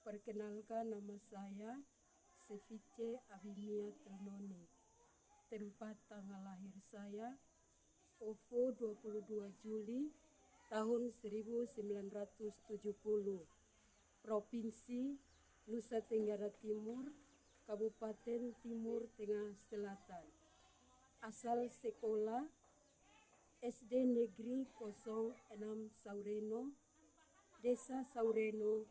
Perkenalkan, nama saya Sevice Abimia Trinoni. Tempat tanggal lahir saya OVO 22 Juli tahun 1970. Provinsi Nusa Tenggara Timur, Kabupaten Timur Tengah Selatan. Asal sekolah SD Negeri 06 Saureno, Desa Saureno,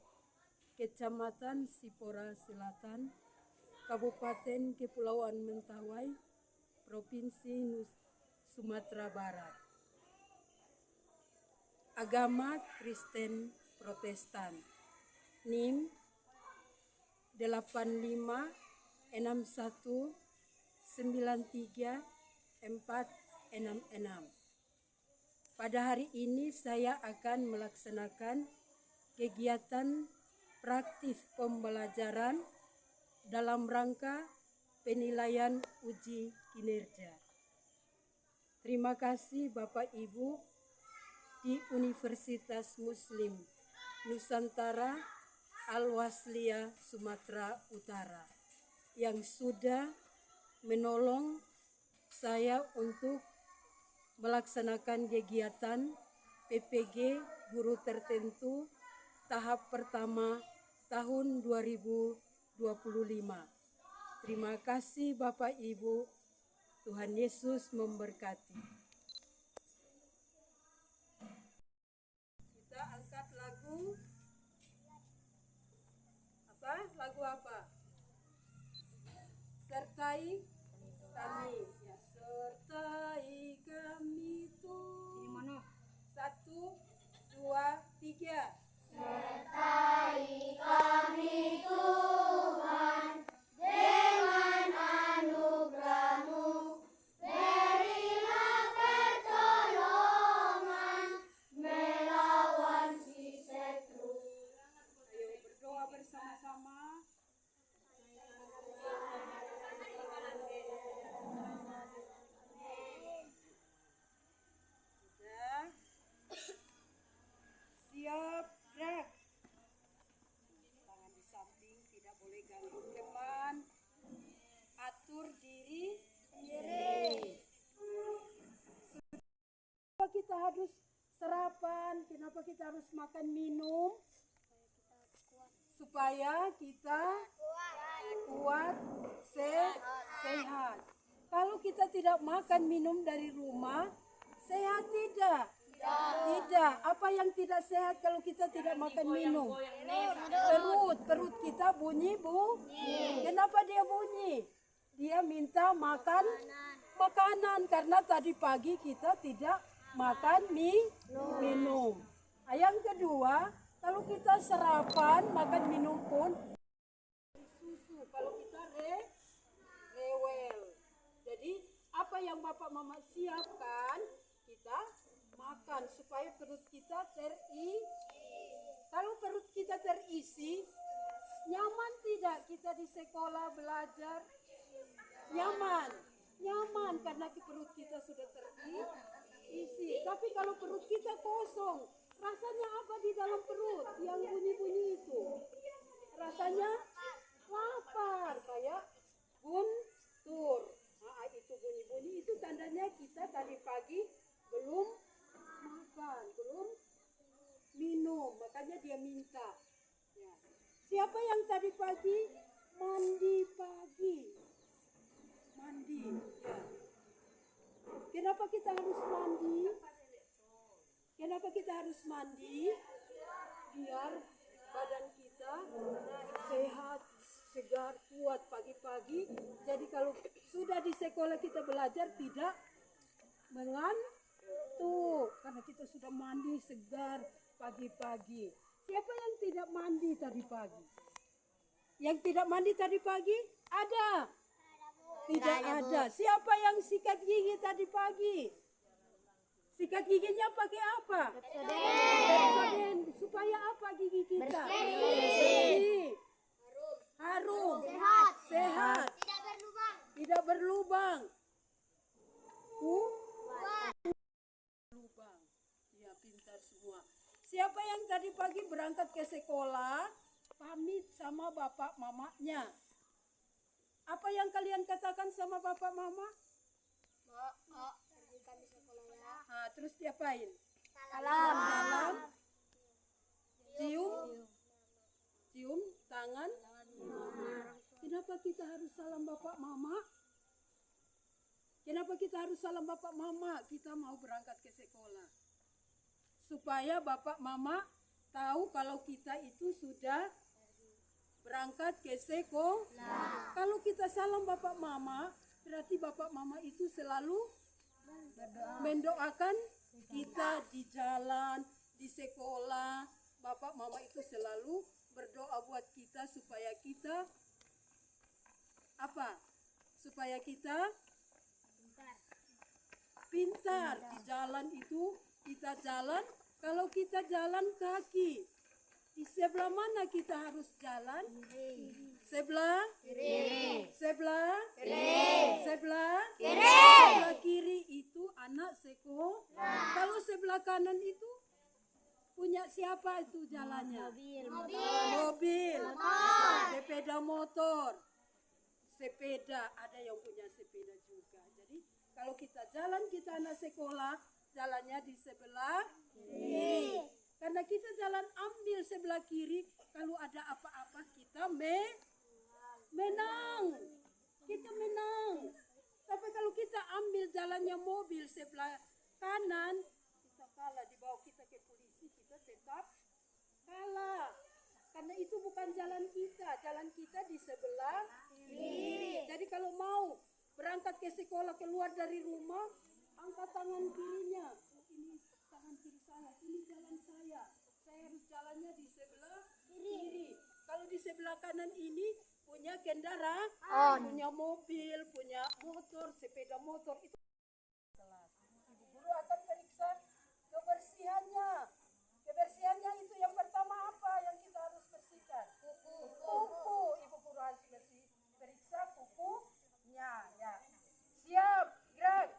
Kecamatan Sipora Selatan, Kabupaten Kepulauan Mentawai, Provinsi Sumatera Barat. Agama Kristen Protestan. NIM 8561934666. Pada hari ini saya akan melaksanakan kegiatan praktis pembelajaran dalam rangka penilaian uji kinerja. Terima kasih Bapak Ibu di Universitas Muslim Nusantara Al-Wasliyah Sumatera Utara yang sudah menolong saya untuk melaksanakan kegiatan PPG guru tertentu tahap pertama tahun 2025. Terima kasih Bapak Ibu. Tuhan Yesus memberkati. Kita angkat lagu apa? Lagu apa? Sertai kami. Ya, sertai kami Tuhan. Ini mana? 1, 2, 3. Sertai kami Tuhan dengan anugerah-Mu, berilah pertolongan melawan si setu. Ayo berdoa bersama-sama. Sudah. Siap, gerak. Tangan di samping, tidak boleh ganggu teman. Atur diri sendiri. Kenapa kita harus sarapan? Kenapa kita harus makan minum? Supaya kita kuat, sehat. Kalau kita tidak makan minum dari rumah, sehat tidak? Tidak. Apa yang tidak sehat kalau kita tidak makan minum? Perut kita bunyi, Bu. Kenapa dia bunyi? Dia minta makan makanan karena tadi pagi kita tidak makan minum. Yang kedua, kalau kita sarapan, makan minum pun susu. Kalau kita rewel. Jadi apa yang Bapak Mama siapkan, kita makan supaya perut kita terisi. Kalau perut kita terisi, nyaman tidak kita di sekolah belajar? Nyaman karena perut kita sudah terisi. Tapi kalau perut kita kosong, rasanya apa di dalam perut yang bunyi-bunyi itu? Rasanya lapar, kayak guntur. Nah, itu bunyi-bunyi itu tandanya kita tadi pagi belum makan, belum minum, makanya dia minta. Ya. Siapa yang tadi pagi mandi pagi? Mandi. Ya. Kenapa kita harus mandi? Kenapa kita harus mandi? Biar badan kita sehat, segar, kuat pagi-pagi. Jadi kalau sudah di sekolah kita belajar tidak mengantuk karena kita sudah mandi segar pagi-pagi. Siapa yang tidak mandi tadi pagi? Yang tidak mandi tadi pagi? Ada? Tidak ada. Siapa yang sikat gigi tadi pagi? Sikat giginya pakai apa? Pepsodent. Supaya apa gigi kita? Bersih. Harum. Sehat. Tidak berlubang. Lubang. Ya, pintar semua. Siapa yang tadi pagi berangkat ke sekolah, pamit sama bapak mamanya. Apa yang kalian katakan sama bapak mama? Pergi kami sekolah ya. Nah, terus diapain? Salam. Salam. Cium tangan. Kenapa kita harus salam bapak mama? Kenapa kita harus salam bapak mama? Kita mau berangkat ke sekolah. Supaya bapak mama tahu kalau kita itu sudah berangkat ke sekolah. Kalau kita salam bapak mama, berarti bapak mama itu selalu mendoakan kita di jalan, di sekolah. Bapak mama itu selalu berdoa buat kita supaya kita apa? Supaya kita pintar. Di jalan itu kita jalan, kalau kita jalan kaki, di sebelah mana kita harus jalan? Sebelah kiri. Sebelah kiri. Sebelah kiri. Sebelah kiri itu anak sekolah. Kalau sebelah kanan itu punya siapa itu jalannya? Mobil. Sepeda motor. Sepeda, ada yang punya sepeda juga. Jadi kalau kita jalan, kita anak sekolah, jalannya di sebelah kiri. Karena kita jalan ambil sebelah kiri, kalau ada apa-apa kita menang. Kita menang. Tapi kalau kita ambil jalannya mobil sebelah kanan, kita kalah, dibawa kita ke polisi, kita tetap kalah. Karena itu bukan jalan kita di sebelah kiri. Jadi kalau mau berangkat ke sekolah, keluar dari rumah, angkat tangan kirinya. Ini tangan kiri saya, ini jalan saya. Saya harus jalannya di sebelah kiri. Kalau di sebelah kanan ini punya kendaraan, punya mobil, punya motor, sepeda motor itu. Ibu guru akan periksa kebersihannya. Kebersihannya itu yang pertama apa yang kita harus bersihkan? Kuku. Ibu guru harus periksa kukunya. Ya. Siap, gerak.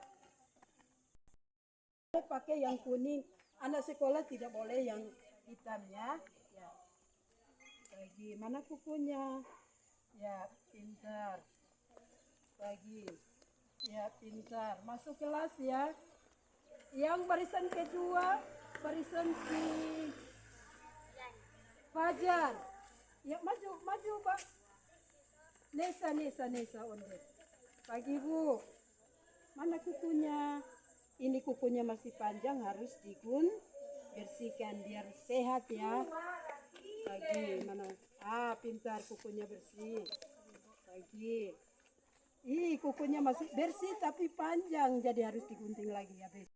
Pakai yang kuning. Anak sekolah tidak boleh yang hitam ya. Ya. Lagi mana kukunya? Ya, pintar. Lagi. Ya, pintar. Masuk kelas ya. Yang barisan kedua, barisan si Fajar. Ya, maju, Pak. Nesa, onde. Pagi, Bu. Mana kukunya? Ini kukunya masih panjang, harus bersihkan biar sehat ya. Pagi, mana? Pintar, kukunya bersih. Pagi. Kukunya masih bersih tapi panjang, jadi harus digunting lagi ya, besok.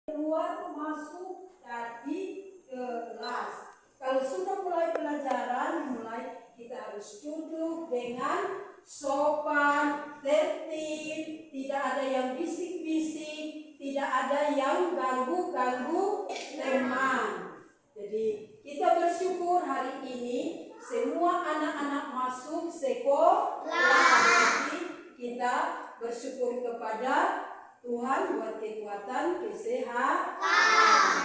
Keluar masuk dari kelas. Kalau sudah mulai pelajaran, kita harus duduk dengan sopan, tertib, tidak ada yang bisik-bisik, tidak ada yang ganggu teman. Jadi kita bersyukur hari ini semua anak-anak masuk sekolah. Jadi kita bersyukur kepada Tuhan buat kekuatan, kesehatan.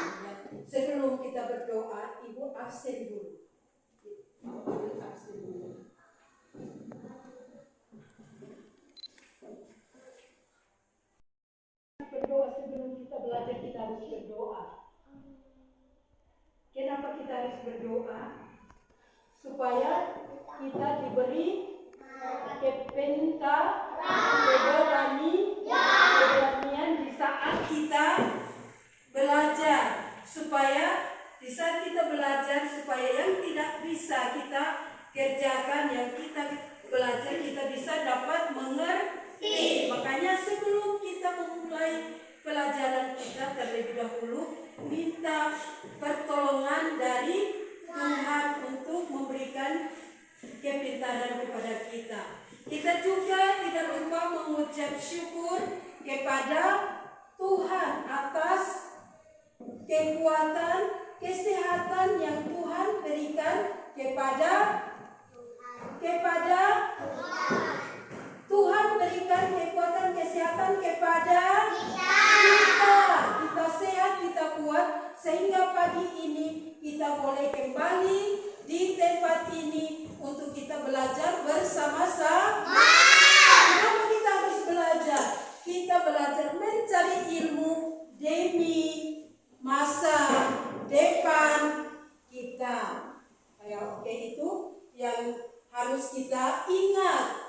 Sebelum kita berdoa, Ibu absen dulu. Berdoa sebelum kita belajar, kita harus berdoa. Kenapa kita harus berdoa? Supaya kita diberi keberanian di saat kita belajar, supaya di saat kita belajar, supaya yang tidak bisa kita kerjakan, yang kita belajar kita bisa dapat mengerti. Makanya sebelum kita memulai pelajaran kita, terlebih dahulu minta pertolongan dari Tuhan untuk memberikan kepintaran kepada kita. Kita juga tidak lupa mengucap syukur kepada Tuhan atas kekuatan, kesehatan yang Tuhan berikan kepada Tuhan berikan kekuatan, kesehatan kepada kita. Kita sehat, kita kuat, sehingga pagi ini kita boleh kembali di tempat ini untuk kita belajar bersama-sama. Kenapa kita harus belajar? Kita belajar mencari ilmu demi masa depan kita. Oke, itu yang harus kita ingat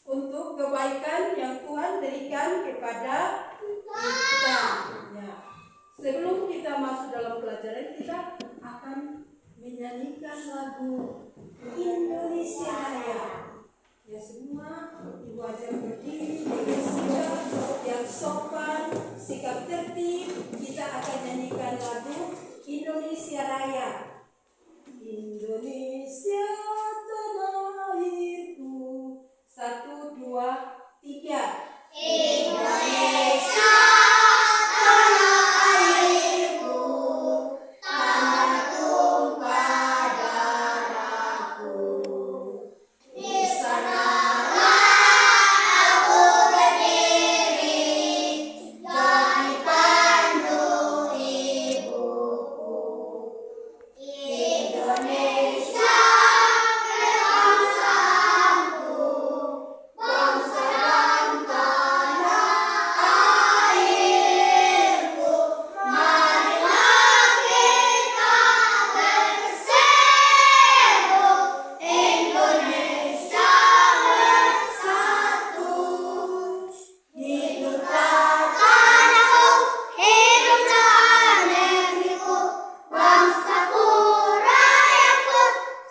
untuk kebaikan yang Tuhan berikan kepada kita. Ya. Sebelum kita masuk dalam pelajaran, kita akan menyanyikan lagu Indonesia Raya. Ya, semua ibu aja berdiri dengan sikap yang sopan, sikap tertib. Kita akan nyanyikan lagu Indonesia Raya. Indonesia tanah airku. 1, 2, 3. Indonesia tanah airku, tanah tumpah darahku. Di sanalah aku berdiri, jadi pandu ibuku. Indonesia berbangsaku, bangsa dan tanah airku. Marilah kita berseru, Indonesia bersatu. Hiduplah tanahku, hiduplah negeriku, bangsaku, rakyatku,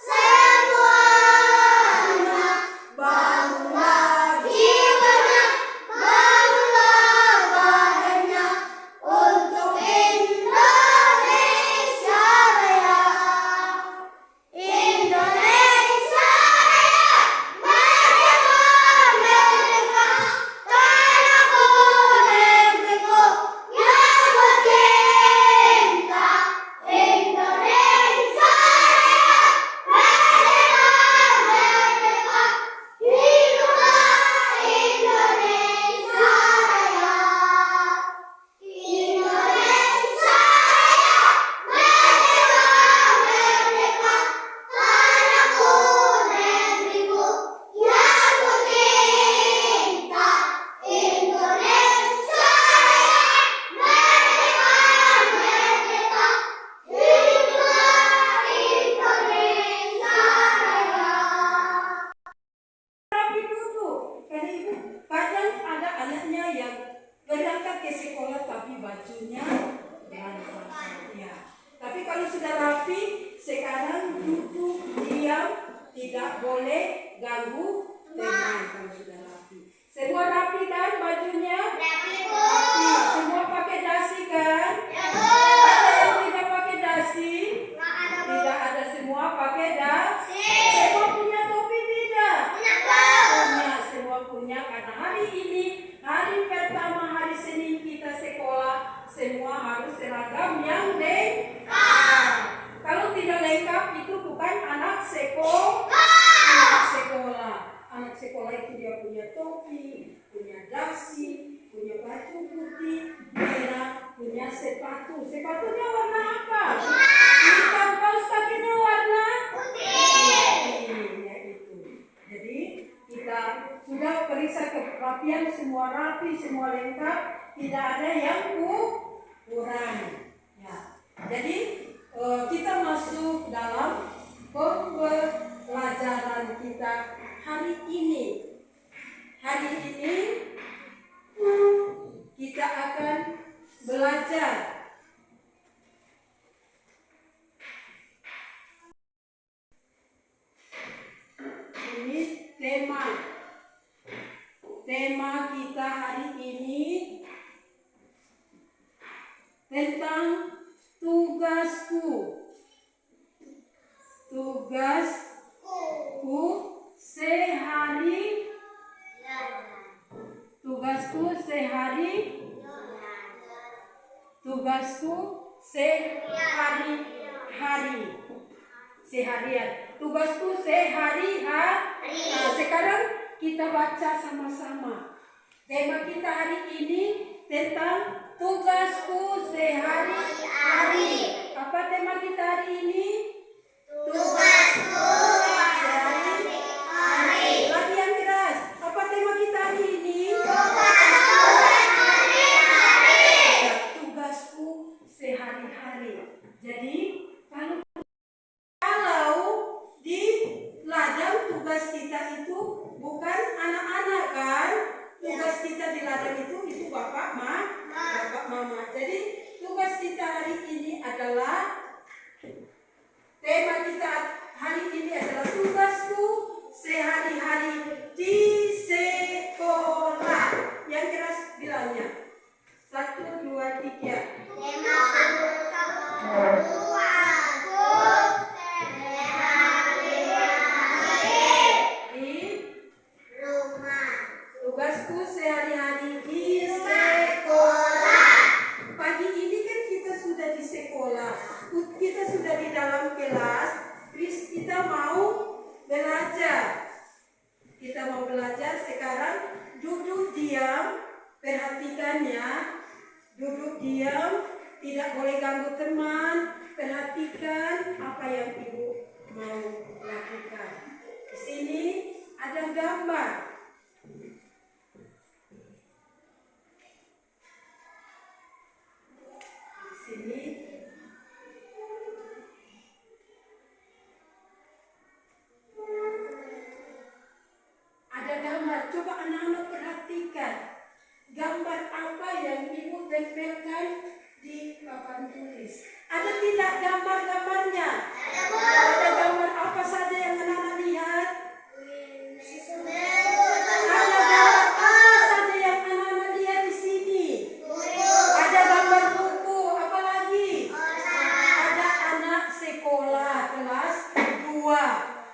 semuanya. Bangunlah jiwanya, bangunlah badannya, untuk Indonesia Raya. Indonesia Raya, merdeka, merdeka, tanahku, negeriku yang kucinta. Indonesia Raya, merdeka, merdeka, hiduplah Indonesia Raya. Indonesia Raya, merdeka, merdeka, tanahku, negeriku yang kucinta. Indonesia Raya, merdeka, merdeka, hiduplah Indonesia Raya. Tapi duduk. Karena ibu kadang ada anaknya yang berangkat ke sekolah tapi bajunya berantakan. Ya. Tapi kalau sudah rapi, sekarang duduk diam, tidak boleh ganggu teman kalau sudah rapi. Semua rapi kan bajunya? Rapi. Semua pakai dasi kan? Ada yang tidak pakai dasi? Tidak ada, semua pakai dasi. Semua punya topi tidak? Punya, semua punya, karena hari ini hari pertama, hari Senin kita sekolah, semua harus seragam yang lengkap. Kalau tidak lengkap itu bukan anak sekolah. Anak sekolah itu dia punya topi, punya dasi, punya baju putih, merah, punya sepatu. Sepatunya warna apa? Hitam. Kaos kakinya warna putih. Ya itu. Jadi kita sudah periksa kerapian, semua rapi, semua lengkap, tidak ada yang kurang. Ya. Jadi kita masuk dalam pembelajaran kita hari ini. Hari ini kita akan belajar ini tema kita hari ini tentang tugasku sehari-hari. Tugasku sehari. Tugasku sehari-hari. Seharian. Tugasku sehari-hari. Nah, sekarang kita baca sama-sama. Tema kita hari ini tentang tugasku sehari-hari. Apa tema kita hari ini? Tugasku sehari-hari. Lagi yang keras. Apa tema kita hari ini? Tugasku sehari-hari. Tugasku sehari-hari. Jadi kalau di ladang tugas kita itu bukan anak-anak kan? Tugas kita di ladang itu bapak mama. Jadi tugas kita hari ini adalah tema kita hari ini adalah tugasku sehari-hari di sekolah. Yang keras bilangnya. 1, 2, 3. Tugasku sehari-hari di sekolah. Pagi ini kan kita sudah di sekolah. Kita sudah di dalam kelas. Terus kita mau belajar. Sekarang duduk diam. Perhatikan ya. Duduk diam. Tidak boleh ganggu teman. Perhatikan apa yang ibu mau lakukan. Di sini ada gambar. Sini ada gambar. Coba anak-anak perhatikan gambar apa yang ibu tempelkan di papan tulis. Ada tidak gambar-gambarnya? Ada gambar apa saja yang anak-anak lihat? Ada gambar apa saja yang anak-anak lihat di sini? Ada gambar buku, apa lagi? Ada anak sekolah kelas 2.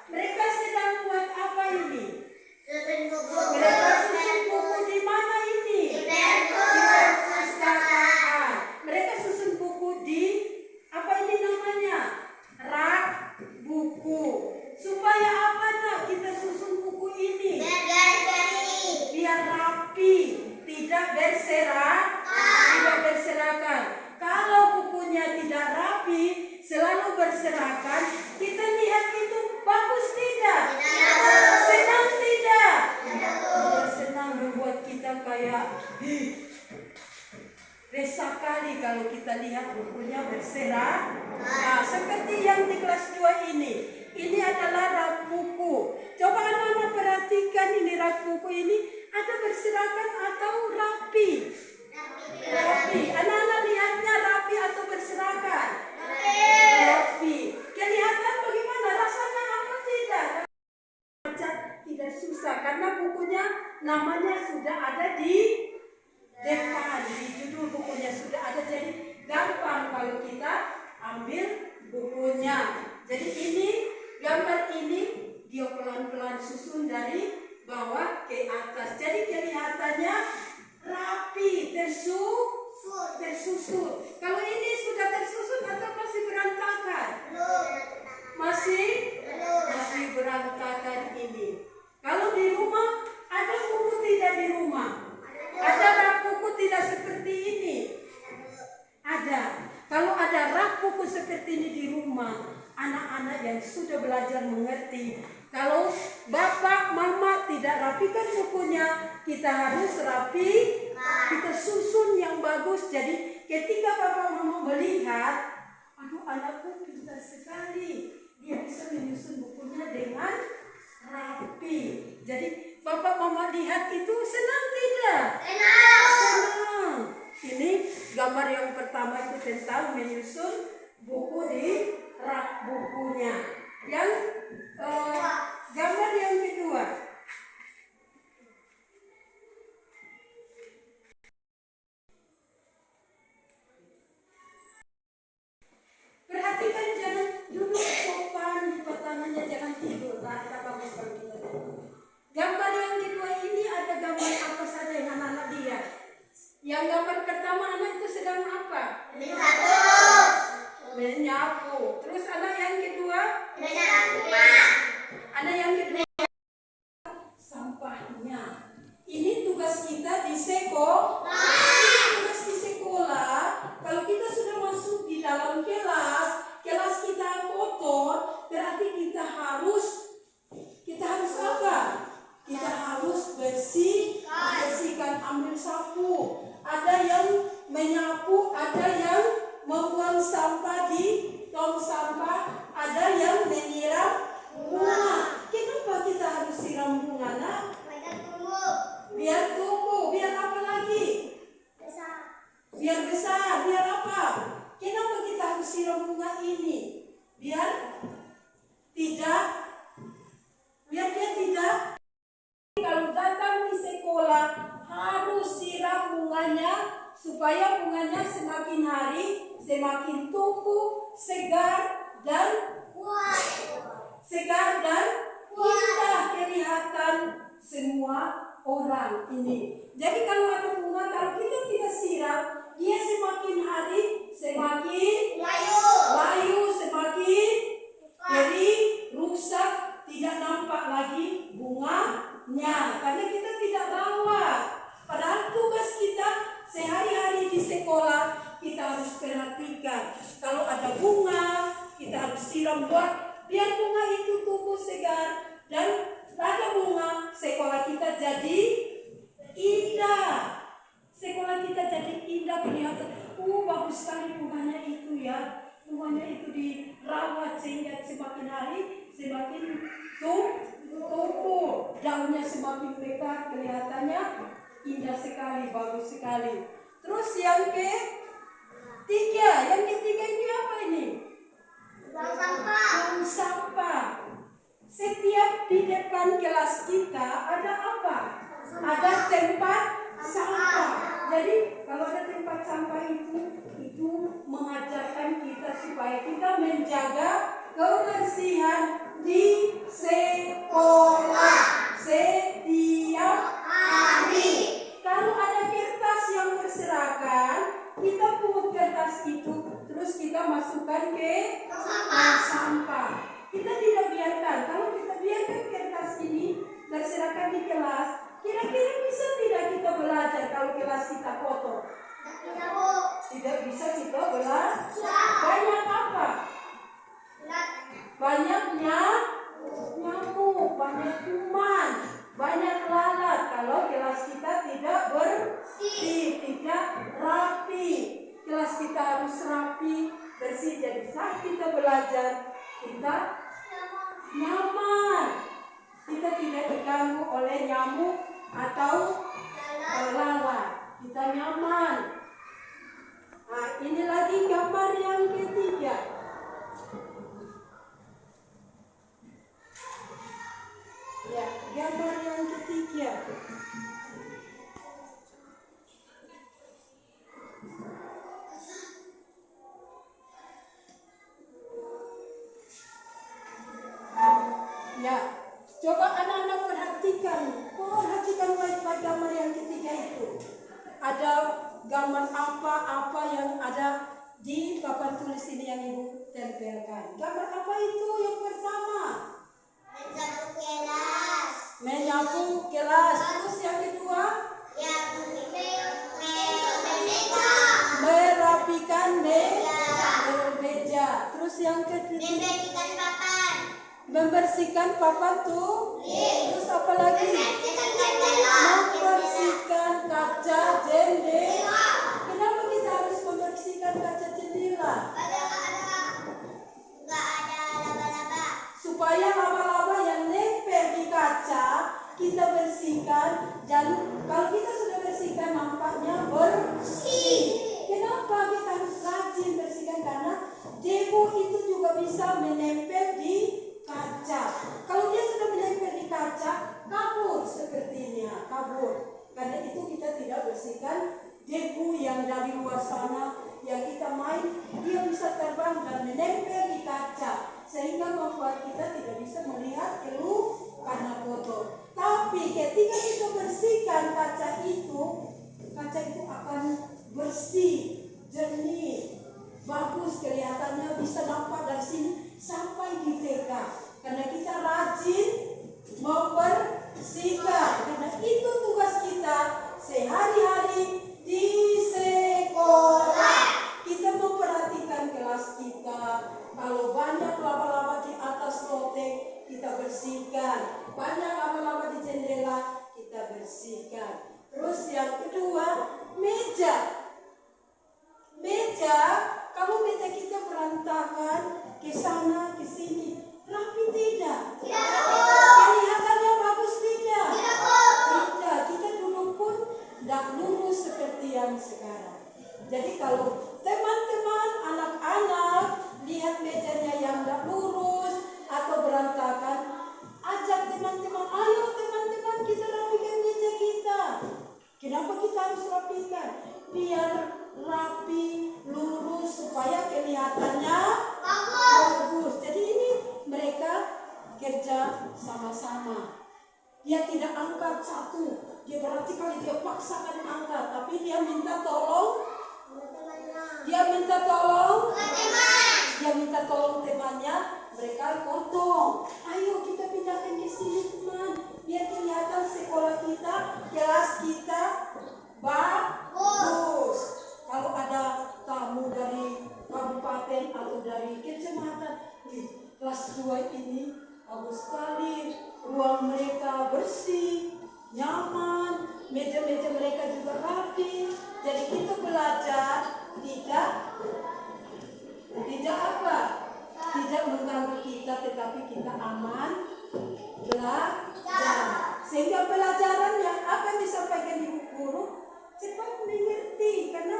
Mereka sedang buat apa ini? Mereka susun buku di mana ini? Di perpustakaan. Mereka susun buku di apa ini namanya? Rak buku. Supaya apa nak kita susun buku ini? Biar rapi, tidak berserakan. Kalau bukunya tidak rapi, selalu berserakan, kita lihat itu bagus tidak? Senang tidak? Tidak senang, membuat kita kayak resah kali kalau kita lihat bukunya berserak. Nah, seperti yang di kelas 2 ini. Ini adalah rak buku. Coba anak-anak perhatikan ini rak buku ini ada berserakan atau rapi? Rapi. Anak-anak lihatnya rapi atau berserakan? Rapi. Kelihatan bagaimana? Rasanya apa tidak? Baca tidak susah karena bukunya namanya sudah ada di depan. Di judul bukunya sudah ada, jadi gampang kalau kita ambil bukunya. Jadi ini gambar ini dia pelan-pelan susun dari bawah ke atas. Jadi kelihatannya rapi, tersusun. Kalau ini sudah tersusun atau masih berantakan? Masih berantakan ini. Kalau di rumah ada buku tidak di rumah? Ada rak buku tidak seperti ini? Ada. Kalau ada rak buku seperti ini di rumah, anak-anak yang sudah belajar mengerti, kalau bapak mama tidak rapikan bukunya, kita harus rapi, kita susun yang bagus. Jadi ketika bapak mama melihat, aduh anakku pintar sekali, dia bisa menyusun bukunya dengan rapi. Jadi bapak mama lihat itu senang tidak? Senang. Ini gambar yang pertama itu tentang menyusun buku di rak bukunya. Yang gambar yang kedua. Perhatikan jangan duduk sopan, lipat tangannya, jangan tidur. Nah, kita bagus kalau kita tidur. Gambar yang kedua ini ada gambar apa saja yang anak Yang gambar pertama anak itu sedang apa? Menyapu. Terus anak yang kedua? Anak yang kedua sampahnya. Ini tugas kita di tugas di sekolah. Kalau kita sudah masuk di dalam kelas kita kotor, berarti kita harus apa? Kita harus bersihkan, ambil sapu. Ada yang menyapu, ada yang membuang sampah di tong sampah, ada yang menyiram bunga. Kenapa kita harus siram bunga, nak? Biar tumbuh, biar apa lagi? Biar besar, biar apa? Kenapa kita harus siram bunga ini? Biar dia tidak. Kalau datang di sekolah harus siram bunganya supaya bunganya semakin hari semakin tumbuh segar dan indah kelihatan semua orang ini. Jadi kalau ada bunga, kalau kita tidak siram, dia semakin hari semakin layu, semakin kering, rusak, tidak nampak lagi bunganya karena kita tidak rawat. Padahal tugas kita sehari-hari di sekolah kita harus perhatikan. Kalau ada bunga, kita harus siram biar bunga itu tumbuh segar dan ada bunga, sekolah kita jadi indah. Sekolah kita jadi indah, kelihatan. Bagus sekali bunganya itu ya. Bunganya itu dirawat sehingga semakin hari semakin tumbuh, daunnya semakin lebar, kelihatannya indah sekali, bagus sekali. Terus yang ketiga ini apa ini? Buang sampah. Setiap di depan kelas kita ada apa? Ada tempat sampah. Jadi kalau ada tempat sampah itu mengajarkan kita supaya kita menjaga kebersihan di sekolah setiap hari. Kalau ada kertas yang berserakan, kita pungut kertas itu, terus kita masukkan ke sampah. Kita tidak biarkan. Kalau kita biarkan kertas ini berserakan di kelas, kira-kira bisa tidak kita belajar kalau kelas kita kotor? Tidak bisa kita belajar. Banyak apa? Banyaknya nyamuk, banyak kuman, banyak lalat. Kalau kelas kita tidak bersih, tidak rapi. Kelas kita harus rapi, bersih. Jadi saat kita belajar, kita nyaman. Kita tidak terganggu oleh nyamuk atau lalat. Kita nyaman. Nah, ini lagi gambar yang ketiga. Ya, gambar yang ketiga. Ya, coba anak-anak perhatikan baik-baik gambar yang ketiga itu. Ada gambar apa yang ada di papan tulis ini yang ibu tempelkan. Gambar apa itu yang pertama? Menyapu kelas. Terus yang kedua? Merapikan meja. Terus yang ketiga? Membersihkan papan tuh. Terus apa lagi? Membersihkan kaca jendela. Kenapa kita harus membersihkan kaca jendela? Supaya laba-laba yang nempel di kaca kita bersihkan, dan kalau kita sudah bersihkan nampaknya bersih. Kenapa kita harus rajin bersihkan? Karena debu itu juga bisa menempel di kaca. Kalau dia sudah menempel di kaca, kabur sepertinya, kabur. Karena itu kita tidak bersihkan debu yang dari luar sana yang kita main, dia bisa terbang dan menempel di kaca sehingga membuat kita tidak bisa melihat keluar karena kotor. Tapi ketika kita bersihkan kaca itu, kaca itu akan bersih, jernih, bagus kelihatannya, bisa nampak dari sini sampai di TK. Karena kita rajin membersihkan. Karena itu tugas kita sehari-hari di sekolah. Kita memperhatikan kelas kita. Kalau banyak laba-laba di atas loteng, kita bersihkan. Banyak laba-laba di jendela, kita bersihkan. Terus yang kedua, meja. Meja, kalau meja kita berantakan ke sana ke sini, rapi tidak? Kelihatannya bagus tidak? Tidak, kita duduk pun tidak lurus seperti yang sekarang. Jadi kalau teman-teman, anak-anak lihat mejanya yang tidak lurus atau berantakan, ajak teman-teman, ayo teman-teman kita rapikan meja kita. Kenapa kita harus rapikan? Biar rapi, lurus, supaya kelihatannya bagus. Jadi ini mereka kerja sama-sama. Dia tidak angkat satu, dia berarti kalau dia paksakan angkat, tapi dia minta tolong. Dia minta tolong temannya, mereka potong. Ayo kita pindahkan ke sini teman, biar kelihatan sekolah kita, kelas kita bagus. Kalau ada tamu dari kabupaten atau dari kecamatan, kelas 2 ini bagus sekali, ruang mereka bersih, nyaman, meja-meja mereka juga rapi. Jadi kita belajar tidak apa? Tidak mengganggu kita, tetapi kita aman belajar. Sehingga pelajaran yang akan disampaikan ibu guru cepat mengerti, karena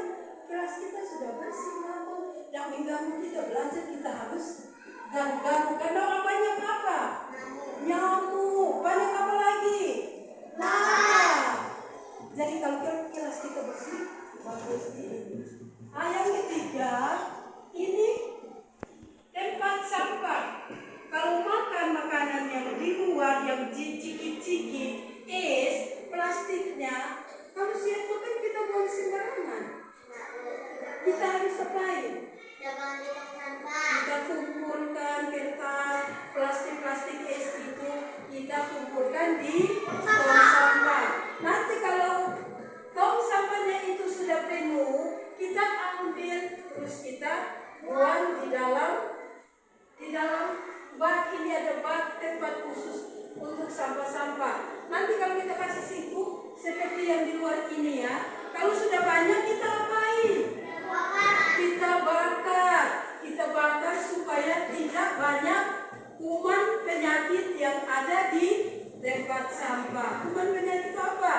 kelas kita sudah bersih, namun yang mengganggu kita belajar kita harus ganggu. Karena banyak apa? Nyamuk. Banyak apa lagi? Nah, jadi kalau kelas kita bersih, bagus ini. Yang ketiga, ini tempat sampah. Kalau makan makanan yang di luar, yang ciki-ciki, es, plastiknya, kalau siap makan kita buang sembarangan. Kita harus apain? Kita kumpulkan kertas, plastik es itu, kita kumpulkan di tong sampah. Nanti kalau tong sampahnya itu sudah penuh, kita ambil, terus kita buang di dalam bak. Ini ada bak tempat khusus untuk sampah-sampah. Nanti kalau kita kasih situ seperti yang di luar ini ya, kalau sudah banyak kita apain? Kita bakar supaya tidak banyak kuman penyakit yang ada di tempat sampah. Kuman penyakit apa?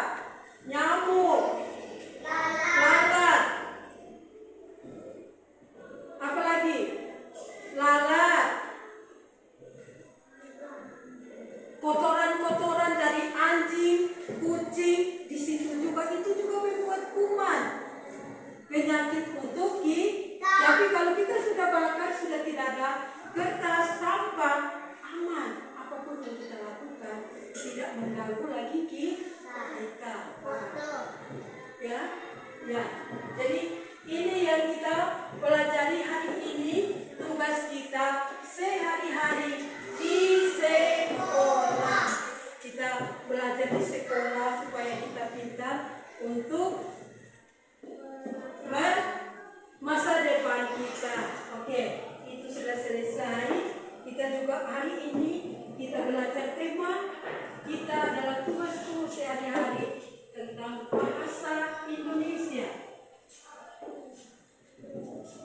Nyamuk, lalat, apalagi lalat, kotoran-kotoran dari anjing, kucing, di situ juga, itu juga membuat kuman penyakit untuk kita. Tapi kalau kita sudah bakar, sudah tidak ada kertas sampah, aman. Apapun yang kita lakukan tidak mengganggu lagi kita. Ya. Jadi ini yang kita pelajari hari ini, tugas kita sehari-hari di sekolah. Kita belajar di sekolah supaya kita pintar untuk masa depan kita. Oke, itu sudah selesai. Kita juga hari ini kita belajar tema kita adalah tugas-tugas sehari-hari tentang bahasa Indonesia.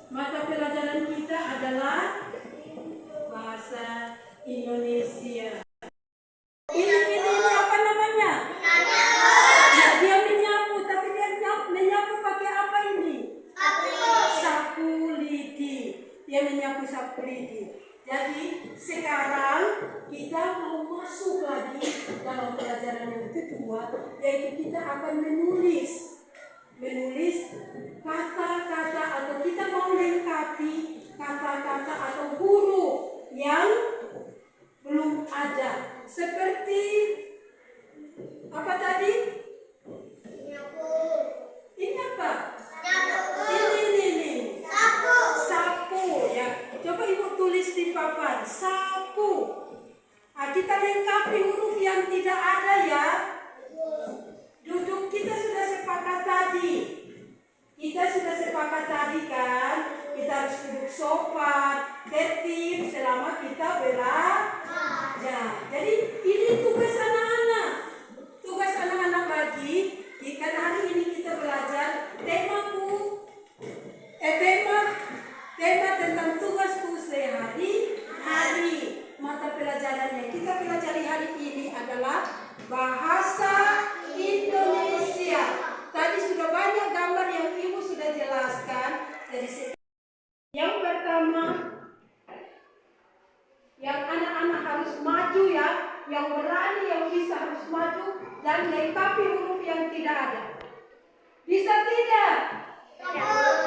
Mata pelajaran kita adalah bahasa Indonesia. Ini apa namanya? Ya, dia menyapu, tapi dia menyapu pakai apa ini? Sapu lidi. Dia menyapu sapu lidi. Jadi sekarang kita mau masuk lagi dalam pelajaran yang kedua, yaitu kita akan menulis kata-kata, atau kita mau lengkapi kata-kata atau huruf yang belum ada. Seperti apa tadi? sepakat tadi kan, kita harus duduk sopan, tertib selama kita belajar. Jadi ini tugas anak-anak. Tugas anak-anak lagi, karena hari ini kita belajar tema tentang tugasku sehari-hari. Mata pelajaran yang kita pelajari hari ini adalah bahasa Indonesia. Tadi sudah banyak gambar yang Ibu sudah jelaskan. Jadi yang pertama, yang anak-anak harus maju ya, yang berani, yang bisa harus maju dan lengkapi huruf yang tidak ada. Bisa tidak?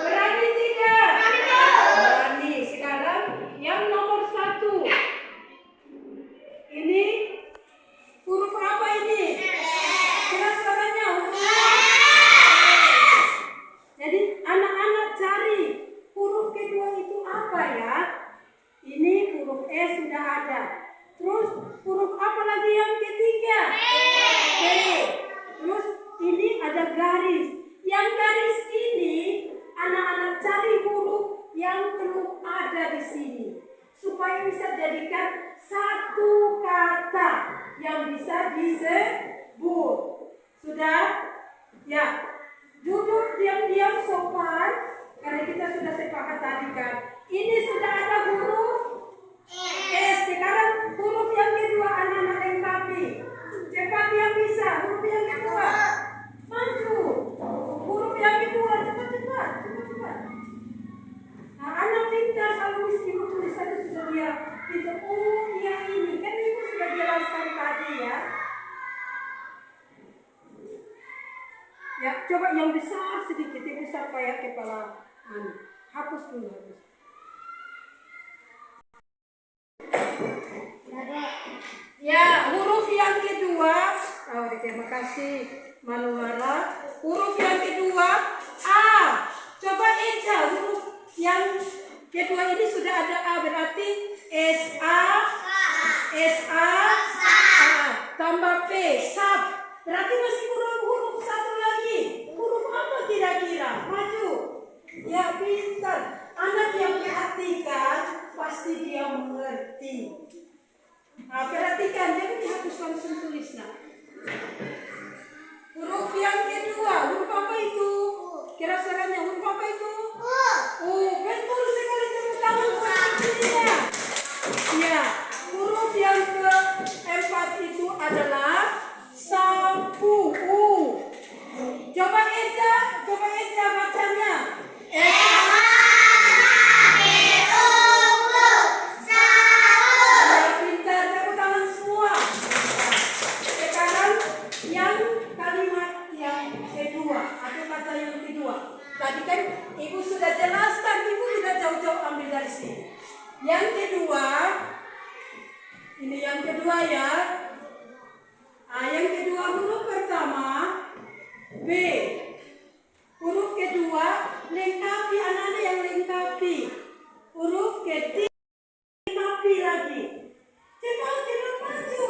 Berani tidak? Berani. Sekarang yang nomor 1. Ini huruf apa ini? Jelas suaranya huruf. Jadi anak-anak cari huruf kedua itu apa ya? Ini huruf E sudah ada. Terus huruf apa lagi yang ketiga? P. Terus ini ada garis. Yang garis ini anak-anak cari huruf yang belum ada di sini supaya bisa jadikan satu kata yang bisa disebut. Sudah? Ya. Duduk diam-diam sopan karena kita sudah sepakat tadi kan. Ini sudah ada huruf S. Sekarang huruf yang kedua anak-anak lengkapi. Cepat yang bisa. Huruf yang kedua. Maju. Huruf yang kedua. Cepat. Nah, anak pintar selalu ibu tulisan itu sudah dia pintar. Oh iya ini. Kan ibu sudah jelaskan tadi ya. Ya, coba yang besar sedikit. Yang besar kayak kepala. Hapus dulu. Ya, huruf yang kedua. Oh, terima kasih Manuhara. Huruf yang kedua A. Coba Eja, huruf yang kedua ini sudah ada A, berarti SA, tambah P, SAP. Berarti masih kurang huruf satu lagi. Huruf apa kira-kira? Maju. Ya, pintar. Anak yang perhatikan pasti dia mengerti. Nah, perhatikan, jangan dihapus langsung tulis. Nah. Huruf yang kedua, huruf apa itu? Kira suaranya huruf apa itu? Betul sekali, tepuk tangan buat ibunya. Ya, huruf yang keempat itu adalah sapu. Coba Eja bacanya. Tadi kan ibu sudah jelaskan, ibu tidak jauh-jauh ambil dari sini. Yang kedua, ini yang kedua ya. Yang kedua huruf pertama B. Huruf kedua lengkapi, anak-anak yang lengkapi. Huruf ketiga lengkapi lagi. Cepat maju,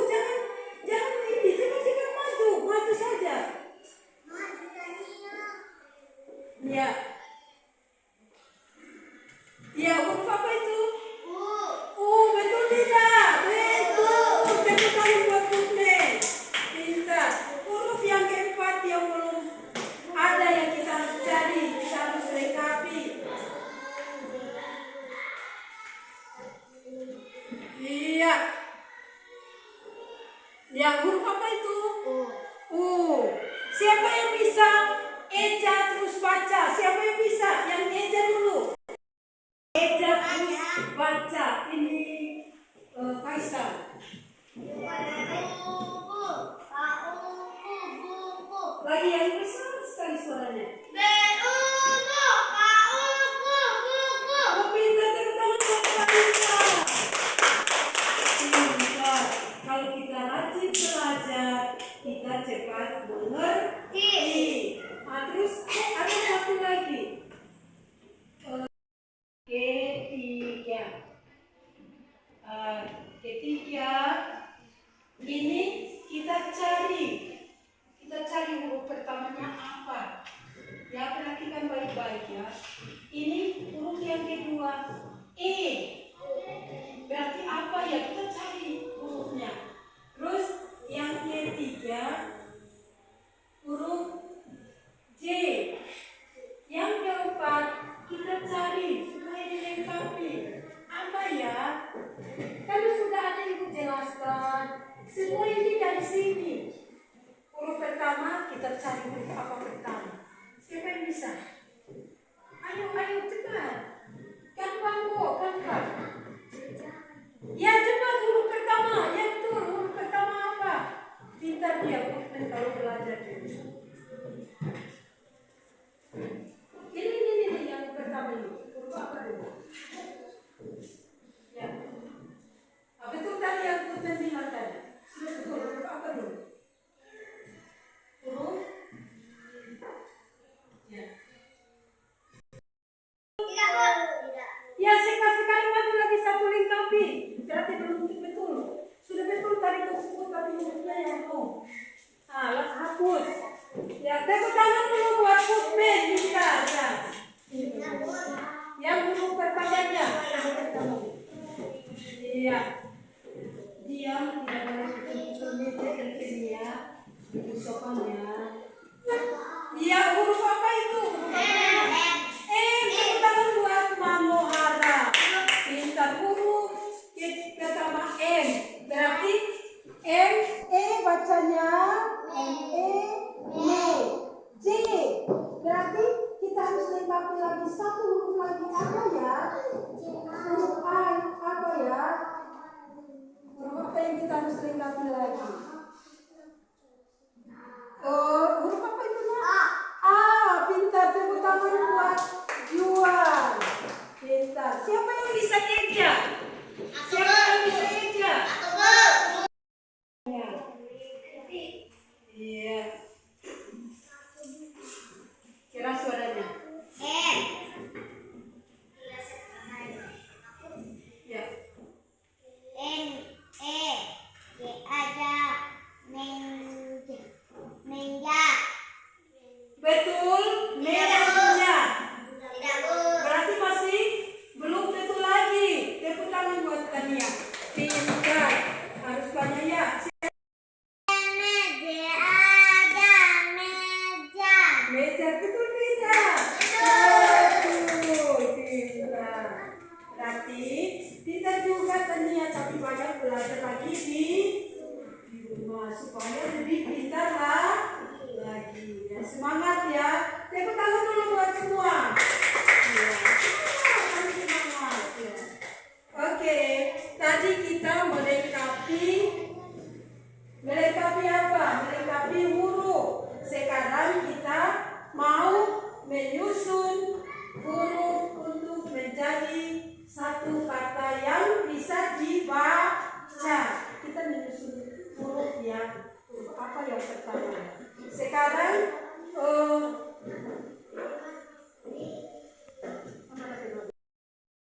jangan ini, cepat maju saja. Ya, huruf apa itu? Betul tidak? Betul. Tepuk tangan buat Bunda. Pintar. Huruf yang keempat yang belum ada yang kita harus cari, kita harus lengkapi. Iya. Ya, huruf apa itu? Siapa yang bisa? Eja terus baca. Siapa yang bisa? Yang Eja dulu. Eja terus baca. Ini Faisal. Lagi yang besar sekali suaranya. Pintar, tepuk tangan buat Faisal. Kalau kita rajin belajar, kita cepat mengerti. Terus ada satu lagi. Ketiga ini kita cari huruf pertamanya apa. Ya, perhatikan baik-baik ya? Ini huruf yang kedua E. Berarti apa ya? Kita cari hurufnya. Terus yang ketiga huruf J. Yang keempat kita cari supaya dilengkapi. Apa ya? Kalau sudah ada ibu jelaskan. Semua ini dari sini. Huruf pertama kita cari huruf apa pertama? Siapa yang bisa? Ayo cepat. Gampang kok, gampang. Ya cepat huruf pertama. Ya betul, huruf pertama apa? Pintar dia kalau belajar dulu. Ini yang pertama ini. Huruf apa dulu? Ya. Betul tadi yang Punten bilang tadi. Sudah betul, huruf apa dulu? Huruf? Ya. Ya, sekali maju lagi satu lengkapi. Berarti belum betul. Sudah betul tadi tersebut tapi hurufnya yang no. Hapus. Ya, tepuk tangan dulu buat Putmen bisa. Ya. Yang huruf pertamanya. Iya. Diam, tidak boleh betul-betul meja ya. Ibu sopannya. Iya, huruf apa itu? Tepuk tangan buat Manohara. Pintar huruf pertama M. Berarti M, E bacanya J. Berarti kita harus lengkapi lagi satu huruf lagi apa ya? Huruf A apa ya? Huruf apa yang kita harus lengkapi lagi? Huruf apa itu? Pintar, tepuk tangan buat Juan. Pintar. Siapa yang bisa eja? Siapa yang bisa eja? Iya. Kira suaranya. Ya. Betul, merahnya. Berarti masih belum betul lagi. Tepuk tangan buat Tania. Pintar. Harus banyak ya. Meja betul tidak? Betul, pintar. Berarti pintar juga Tania, tapi banyak belajar lagi di rumah supaya lebih pintar lagi. Ya, semangat ya. Tepuk tangan dulu buat semua. Ya, semangat ya. Oke, tadi kita melengkapi apa? Melengkapi huruf. Sekarang kita mau menyusun huruf untuk menjadi satu kata yang bisa dibaca. Kita menyusun huruf yang huruf apa yang pertama? Sekarang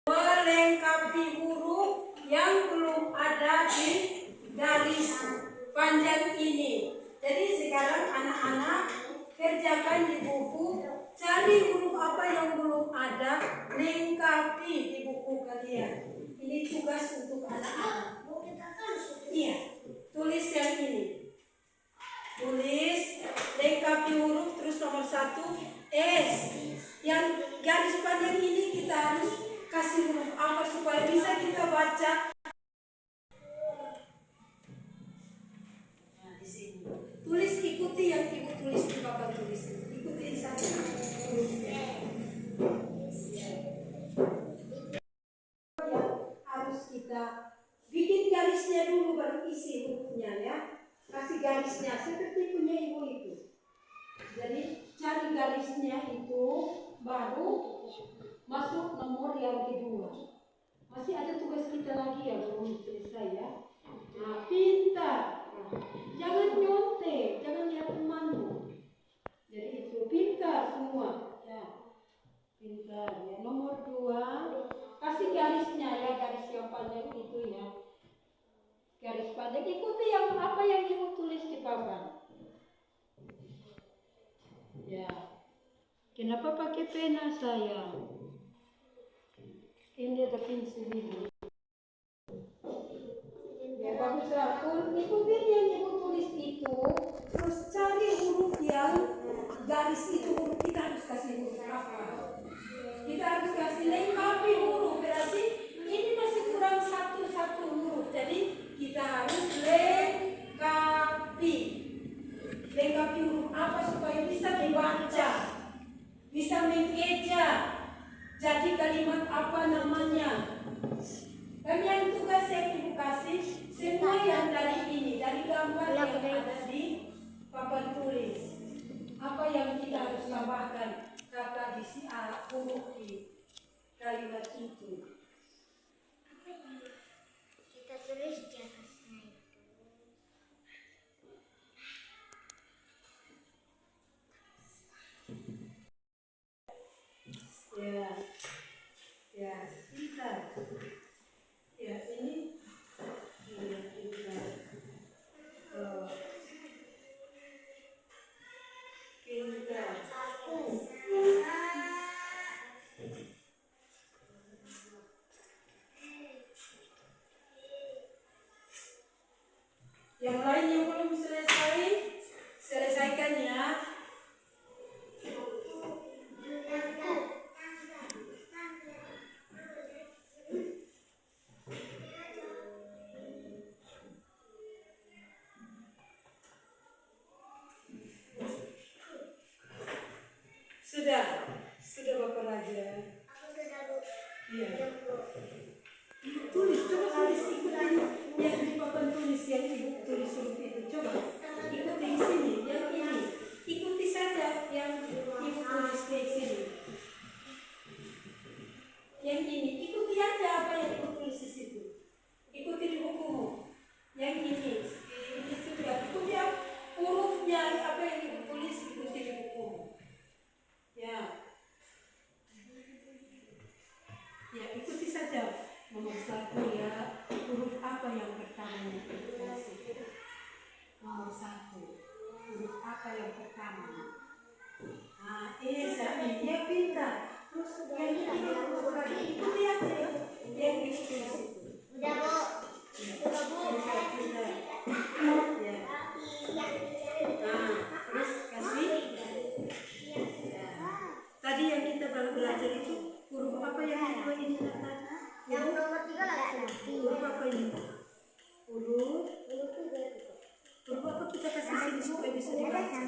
melengkapi huruf yang belum ada di garis panjang ini. Jadi sekarang anak-anak kerjakan di buku, cari huruf apa yang belum ada, lengkapi di buku kalian. Ini tugas untuk anak-anak. Iya, tulis yang ini. Tulis, lengkapi huruf, terus nomor 1 S. Yang garis panjang ini kita harus kasih huruf apa supaya bisa kita baca. Nah, di sini. Tulis, ikuti yang ibu tulis di bapak tulis. Ikuti satu hurufnya. Harus kita bikin garisnya dulu baru isi hurufnya ya. Kasih garisnya seperti punya ibu itu. Jadi cari garisnya itu baru masuk nomor yang kedua. Masih ada tugas kita lagi ya belum selesai ya. Nah, pintar. Jangan nyontek, jangan lihat temanmu. Jadi itu pintar semua. Ya. Pintar ya. Nomor 2 kasih garisnya ya, garis yang panjang itu ya. Garis panjang, ikuti yang apa yang ibu tulis di papan. Ya. Kenapa pakai pena sayang? Ini ada pensil ini. Ya baguslah. Ikutin yang ibu tulis itu. Terus cari huruf yang garis itu. Huruf kita harus kasih huruf apa? Kita harus kasih lengkapi huruf. Berarti ini masih kurang satu huruf. Jadi kita harus lengkapi. Lengkapi huruf apa supaya bisa dibaca, bisa mengeja. Jadi kalimat apa namanya? Dan yang tugas yang ibu kasih semua yang dari ini, dari gambar yang ada di papan tulis. Apa yang kita harus tambahkan kata di huruf di kalimat itu. Kita tulis jelasnya itu. Ya, pintar. Ya, ini pintar. Pintar. Yang lain yang belum selesai, selesaikan ya. Sudah Bapak Raja. Aku sudah Bu. Iya. Tulis, coba tulis ikutin yang di papan tulis yang ibu tulis huruf itu. Coba ikuti di sini, yang ini. Ikuti saja yang ibu tulis di sini. Yang ini, ikuti aja apa yang ibu tulis di situ. Ikuti di bukumu. Yang ini, ini juga. Ikuti hurufnya apa yang ibu tulis, ikuti di bukumu. Ya. Ya, ikuti saja. Nomor 1 ya, huruf apa yang pertama yang dikasih? Nomor 1, huruf apa yang pertama? Nah, ini dia pintar. Terus yang ini huruf lagi, ikuti aja yang ditulis itu. Udah Bu. Udah Bu. Pintar. Ya. Nah, terus kasih. Ya. Tadi yang kita baru belajar itu huruf apa yang kedua ini tadi? Yang nomor 3 laki-laki. Huruf apa ini? Huruf apa kita kasih sini supaya bisa dibaca?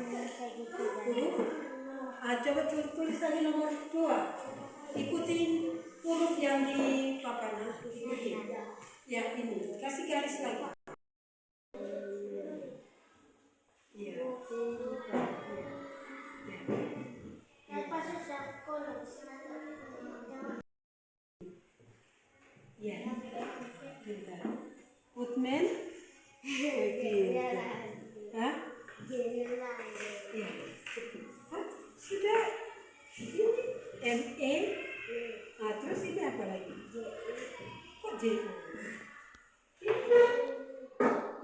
Huruf. Coba tulis lagi nomor 2. Ikutin huruf yang di papan. Ikutin. Ya ini. Kasih garis lagi. Ya. Ya. Bentar. Putmen. Hah? Ya. Hah? Sudah. Ini ME. Nah, terus ini apa lagi? Kok J?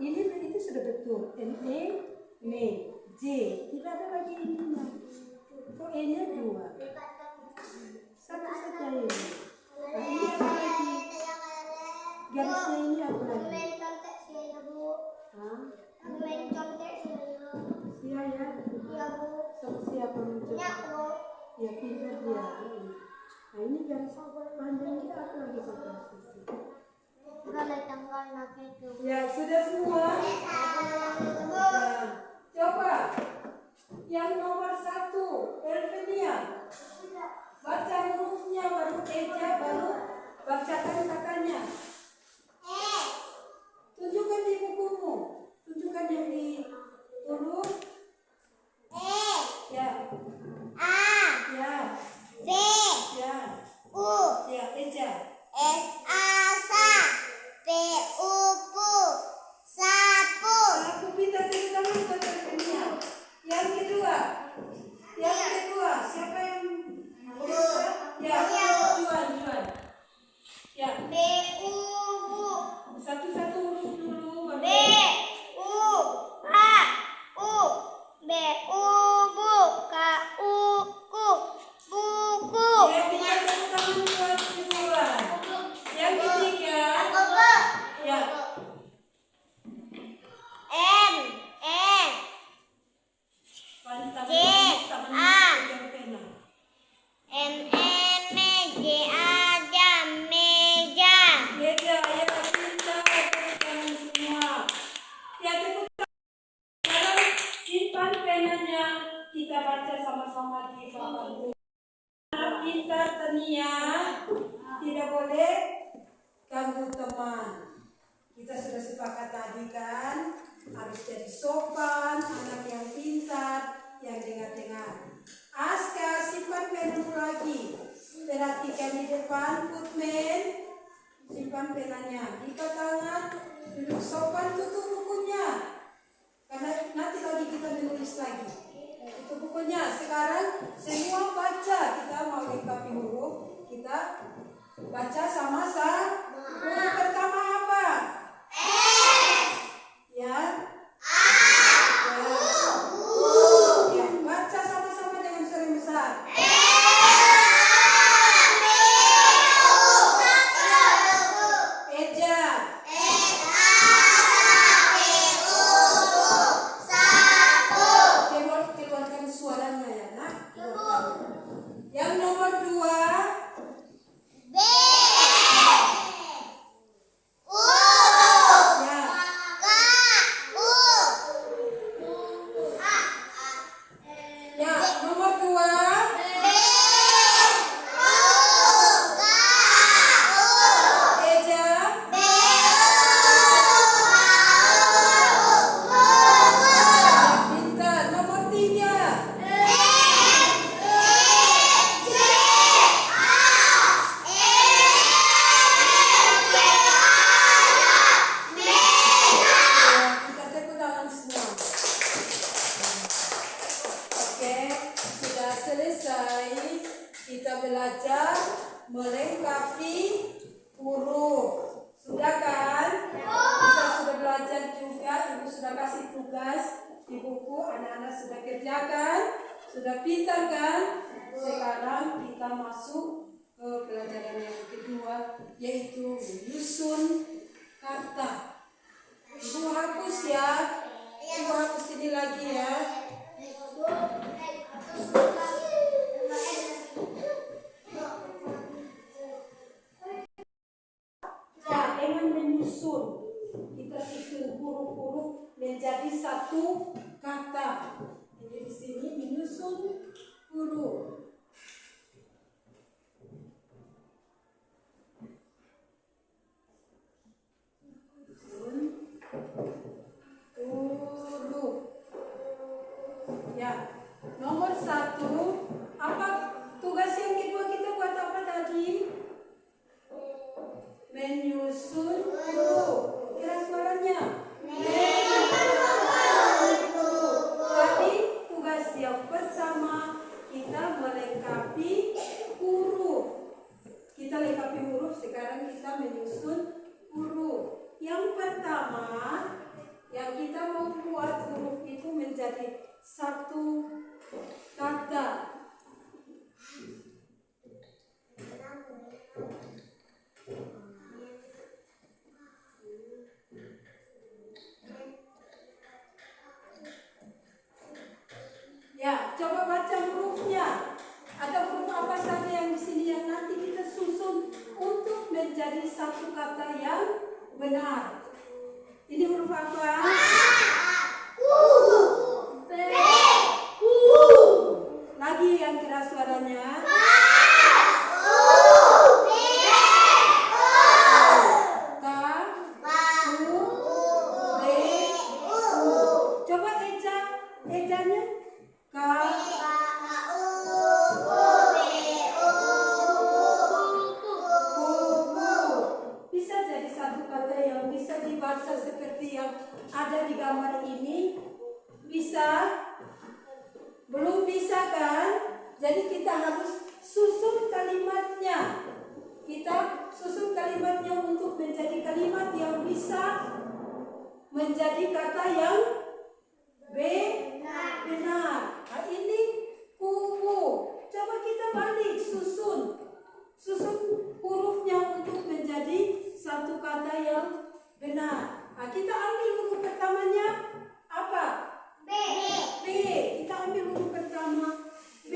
Ini itu sudah betul. ME, me, J. Tidak ada lagi ininya. Kok E-nya 2? Sama saja ini. Nah, ini apa lagi? Garisnya ini apa lagi? Hah? Sia ya? Sama siapa mencoba? Ya pintar dia. Nah ini garis panjangnya apa lagi pakai sisi? Ya sudah semua. Nah, coba yang nomor 1 Elvenia. Baca hurufnya baru eja baru bacakan katanya. Tunjukkan di bukumu. Tunjukkan yang di huruf. Ya. Ya. Ya. Ya, eja. Sapu pintar dari tangan buat Elvenia. Yang kedua. Siapa yang ya, Juan. Ya. Satu-satu huruf dulu. mengganggu teman. Kita sudah sepakat tadi kan, harus jadi sopan, anak yang pintar, yang dengar-dengar. Aska, simpan penamu lagi. Perhatikan di depan, putmen. Simpan penanya. Lipat tangan, duduk sopan, tutup bukunya. Karena nanti lagi kita menulis lagi. Itu bukunya. Sekarang semua baca. Kita mau lengkapi huruf. Kita baca sama-sama. Huruf pertama apa? Ya. Ya. Baca sama-sama dengan suara besar. Eja. Keluarkan suaranya ya, nak. Yang nomor 2. Ya, nomor 2. Eja. Pintar. Nomor 3. Kita tepuk tangan semua. Oke, sudah selesai. Kita belajar melengkapi huruf. Sudah kan? Kita sudah belajar juga. Ibu sudah kasih tugas di buku. Anak-anak sudah kerjakan. Sudah pintar kan? Sekarang kita masuk ke pelajaran yang kedua, yaitu menyusun kata. Ibu hapus ya. Ibu hapus ini lagi ya. Ya, dengan menyusun, kita susun huruf-huruf menjadi satu kata. Jadi di sini menyusun huruf. Huruf. Ya, nomor 1. Apa tugas yang kedua kita buat apa tadi? Menyusun huruf. Kira suaranya. Tadi tugas yang pertama kita melengkapi huruf. Kita lengkapi huruf, sekarang kita menyusun huruf. Yang pertama, yang kita mau buat huruf itu menjadi satu kata. Ya, coba baca hurufnya. Ada huruf apa saja yang di sini yang nanti kita susun untuk menjadi satu kata yang benar. Ini huruf apa? Lagi yang kira suaranya. Coba ejanya. Bisa jadi satu kata yang bisa dibaca seperti yang ada di gambar ini. Bisa? Belum bisa kan? Jadi kita harus susun kalimatnya. Kita susun kalimatnya untuk menjadi kalimat yang bisa menjadi kata yang benar. Nah, ini kubu. Coba kita balik, susun hurufnya untuk menjadi satu kata yang benar. Nah, kita ambil huruf pertamanya apa? B. Kita ambil huruf pertama B.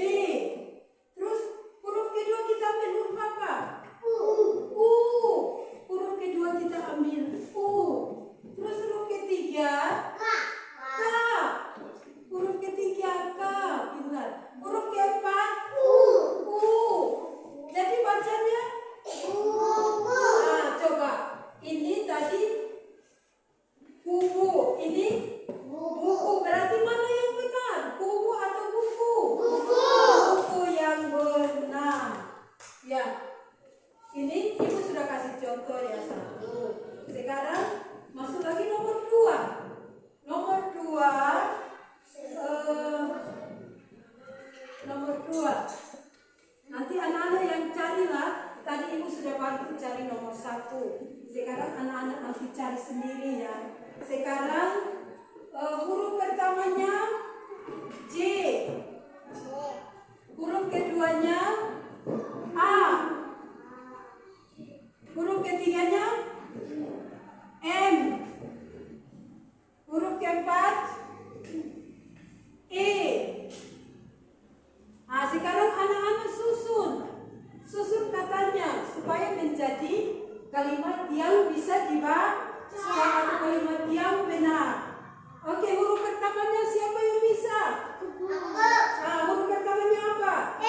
Terus huruf kedua kita ambil huruf apa? U. Huruf kedua kita ambil U. Terus huruf ketiga K. Ini ibu sudah kasih contoh ya, 1. Sekarang masuk lagi nomor 2. Nomor 2, nomor 2. Nanti anak-anak yang carilah. Tadi ibu sudah bantu cari nomor 1. Sekarang anak-anak nanti cari sendiri ya. Sekarang huruf pertamanya J. Huruf keduanya A. Huruf ketiganya M. Huruf keempat E. Nah, sekarang anak-anak susun katanya supaya menjadi kalimat yang bisa dibaca atau kalimat yang benar. Oke, huruf pertamanya siapa yang bisa? Huruf pertamanya apa?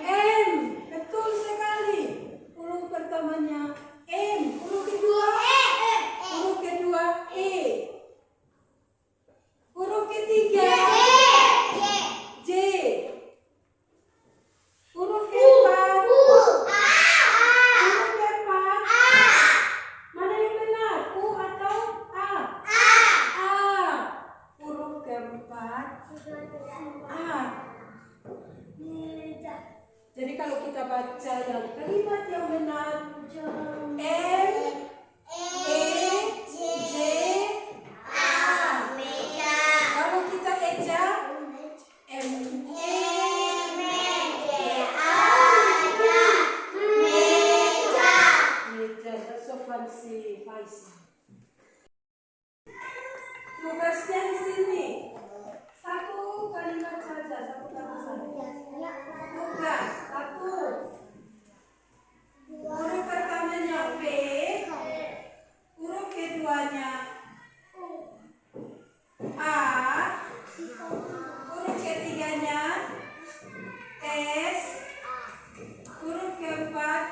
M. Betul sekali. Huruf pertamanya M. Huruf kedua E. Huruf ketiga J. Huruf keempat mana yang benar? U atau A? Huruf keempat A. Jadi kalau kita baca yang kalimat yang benar M, E, J, A. Kalau kita eja M, E, meja. So fancy. Tugasnya di sini 1 kalimat saja, 1 kata saja. Tugas 1. Huruf pertamanya P. Huruf keduanya A. Huruf ketiganya S. Huruf keempat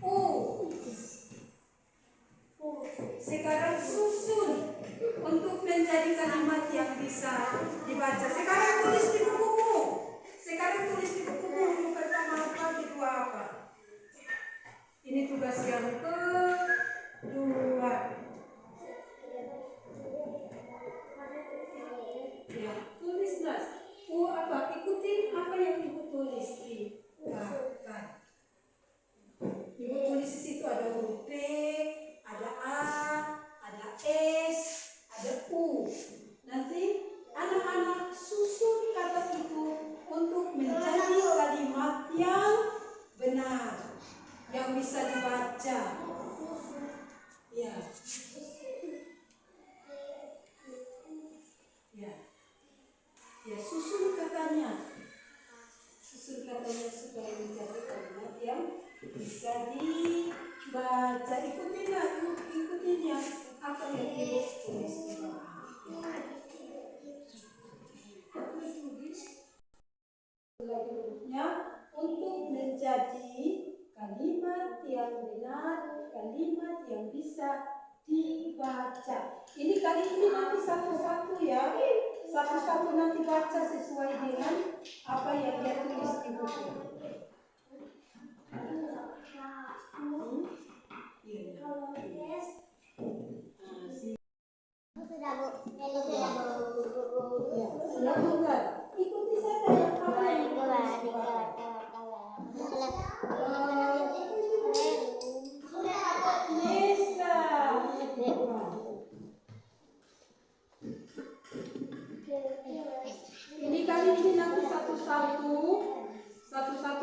U. Sekarang susun untuk menjadi kalimat yang bisa dibaca. Sekarang tulis di bukumu. Huruf pertama apa, kedua apa. Ini tugas yang kedua. Ya, tulis Nas. U apa? Ikutin apa yang ibu tulis di papan. Ibu tulis di situ ada huruf P, ada A, ada S, ada U. Nanti anak-anak susun kata itu untuk menjadi kalimat yang benar, yang bisa dibaca. Ya. Ya, susun katanya supaya menjadi kalimat yang bisa dibaca. Ikutin ya apa yang ibu tulis. Hurufnya untuk menjadi kalimat yang benar, kalimat yang bisa dibaca. Ini kali ini nanti satu-satu ya. Satu-satu nanti baca sesuai dengan apa yang dia tulis di buku. Sudah enggak? Ikuti saja apa yang ditulis di buku. Ini kali ini nanti satu-satu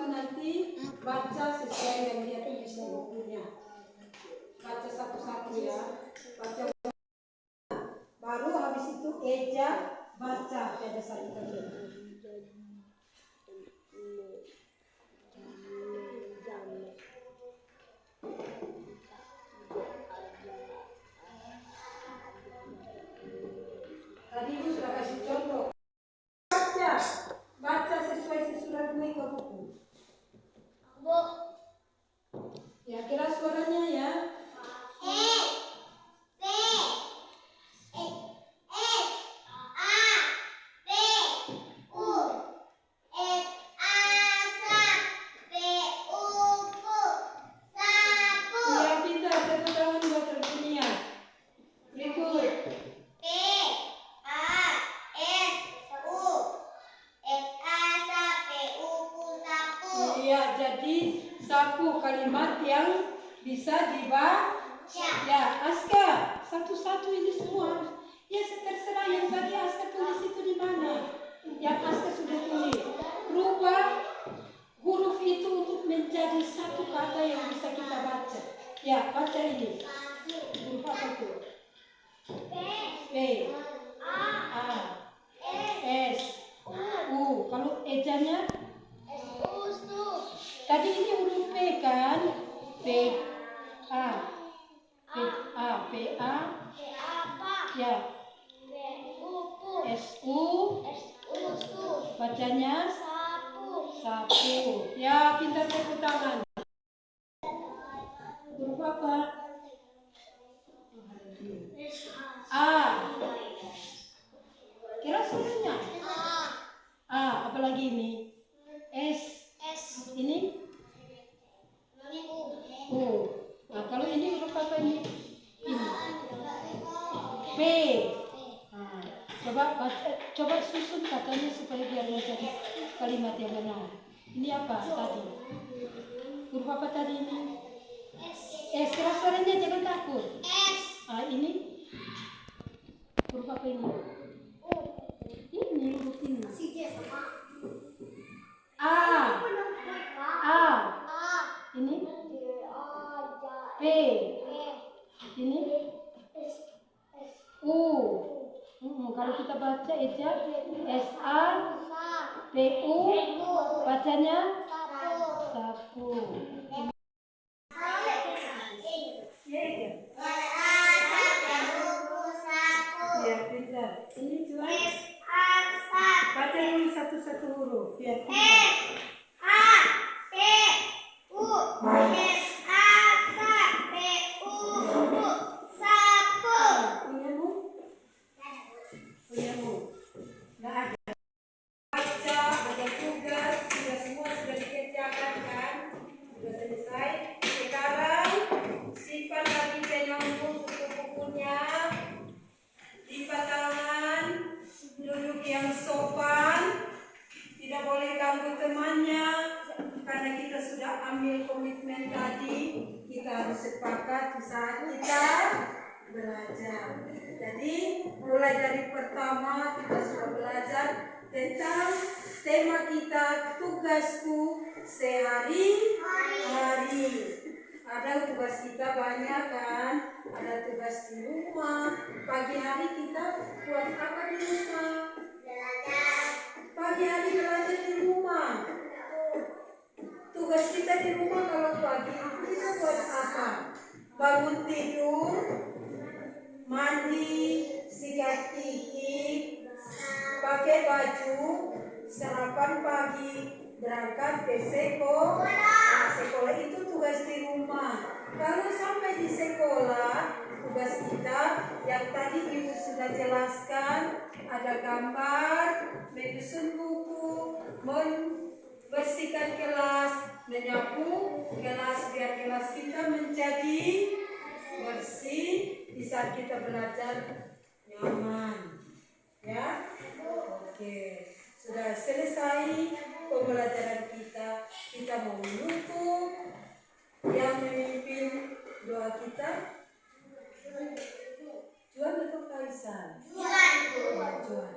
nanti baca sesuai yang dia tulis di bukunya. Baca satu-satu ya. Baca. Baru habis itu eja baca ada satu kali. Tadi ibu sudah kasih contoh. Baca sesuai sesuratmu ke buku. Ya, kira suaranya ya. sapu kalimat yang bisa dibaca. Ya, Aska, satu-satu ini semua harus. Ya, terserah yang tadi Aska tulis itu di mana. Yang Aska sudah tulis. Rubah huruf itu untuk menjadi satu kata yang bisa kita baca. Ya, baca ini. Huruf apa itu? P, A, S, U. Kalau ejanya? Tadi ini huruf P kan? P, A, P, A, P, A. Ya. S, U. Bacanya? Sapu. Ya, pintar tepuk tangan. Huruf apa? A. Kira suaranya? A. Apalagi ini? S. Ini? U. Nah, kalau ini huruf apa ini? Ini. P. Nah, coba susun katanya supaya biar menjadi kalimat yang benar. Ini apa tadi? Huruf apa tadi ini? S. Keras suaranya, jangan takut. Ah, ini huruf apa ini? Ini huruf ini. A. A. Ini P. Ini U. Kalau kita baca ejak S A P U, bacanya sapu. Ya, pintar. Ini Juan. Baca dulu satu-satu huruf. Biar pintar. Punyamu? Nggak ada. Baca, ada tugas, sudah semua sudah dikerjakan kan? Sudah selesai. Sekarang simpan lagi penyamu buku-bukunya. Lipat tangan, duduk yang sopan, tidak boleh ganggu temannya, karena kita sudah ambil komitmen tadi, kita harus sepakat saat kita belajar. Jadi mulai dari pertama kita sudah belajar tentang tema kita tugasku sehari-hari. Ada tugas kita banyak kan, ada tugas di rumah. Pagi hari kita buat apa di rumah? Belajar. Pagi hari belajar di rumah. Tugas kita di rumah kalau pagi kita buat apa? Bangun tidur, mandi, sikat gigi, pakai baju, sarapan pagi, berangkat ke sekolah. Nah, sekolah itu tugas di rumah. Kalau sampai di sekolah, tugas kita yang tadi Ibu sudah jelaskan, ada gambar, menyusun buku, membersihkan kelas, menyapu kelas biar kelas kita menjadi bersih di saat kita belajar nyaman. Ya, oke. Sudah selesai pembelajaran kita. Kita mau menutup. Yang memimpin doa kita Juan atau Faisal? Juan.